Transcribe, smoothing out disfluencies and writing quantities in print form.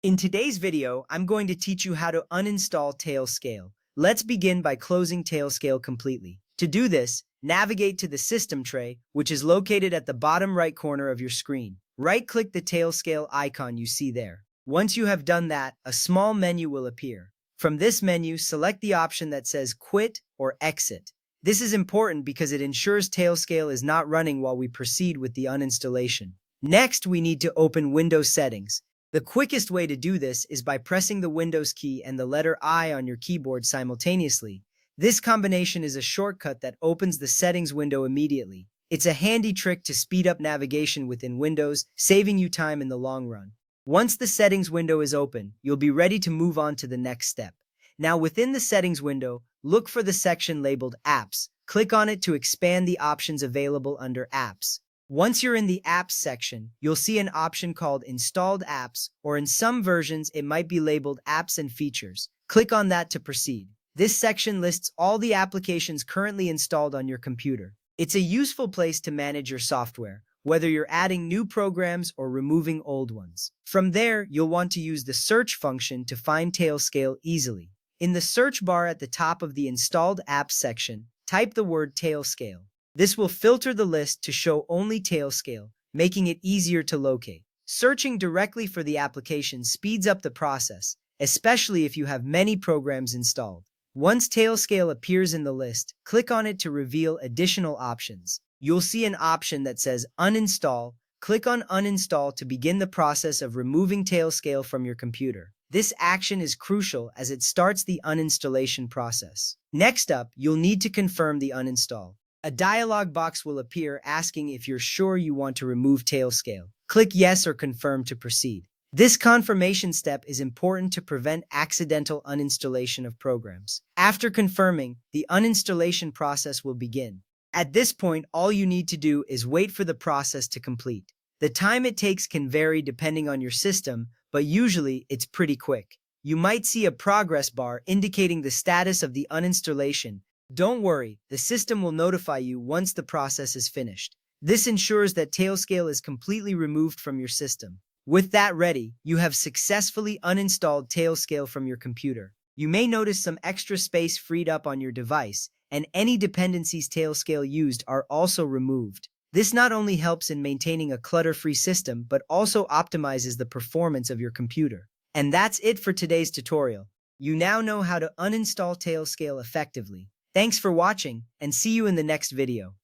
In today's video, I'm going to teach you how to uninstall Tailscale. Let's begin by closing Tailscale completely. To do this, navigate to the System tray, which is located at the bottom right corner of your screen. Right-click the Tailscale icon you see there. Once you have done that, a small menu will appear. From this menu, select the option that says Quit or Exit. This is important because it ensures Tailscale is not running while we proceed with the uninstallation. Next, we need to open Windows Settings. The quickest way to do this is by pressing the Windows key and the letter I on your keyboard simultaneously. This combination is a shortcut that opens the settings window immediately. It's a handy trick to speed up navigation within Windows, saving you time in the long run. Once the settings window is open, you'll be ready to move on to the next step. Now within the settings window, look for the section labeled Apps. Click on it to expand the options available under Apps. Once you're in the Apps section, you'll see an option called Installed Apps, or in some versions it might be labeled Apps and Features. Click on that to proceed. This section lists all the applications currently installed on your computer. It's a useful place to manage your software, whether you're adding new programs or removing old ones. From there, you'll want to use the search function to find Tailscale easily. In the search bar at the top of the Installed Apps section, type the word Tailscale. This will filter the list to show only Tailscale, making it easier to locate. Searching directly for the application speeds up the process, especially if you have many programs installed. Once Tailscale appears in the list, click on it to reveal additional options. You'll see an option that says Uninstall. Click on Uninstall to begin the process of removing Tailscale from your computer. This action is crucial as it starts the uninstallation process. Next up, you'll need to confirm the uninstall. A dialog box will appear asking if you're sure you want to remove Tailscale. Click Yes or Confirm to proceed. This confirmation step is important to prevent accidental uninstallation of programs. After confirming, the uninstallation process will begin. At this point, all you need to do is wait for the process to complete. The time it takes can vary depending on your system, but usually it's pretty quick. You might see a progress bar indicating the status of the uninstallation. Don't worry, the system will notify you once the process is finished. This ensures that Tailscale is completely removed from your system. With that ready, you have successfully uninstalled Tailscale from your computer. You may notice some extra space freed up on your device, and any dependencies Tailscale used are also removed. This not only helps in maintaining a clutter-free system, but also optimizes the performance of your computer. And that's it for today's tutorial. You now know how to uninstall Tailscale effectively. Thanks for watching, and see you in the next video.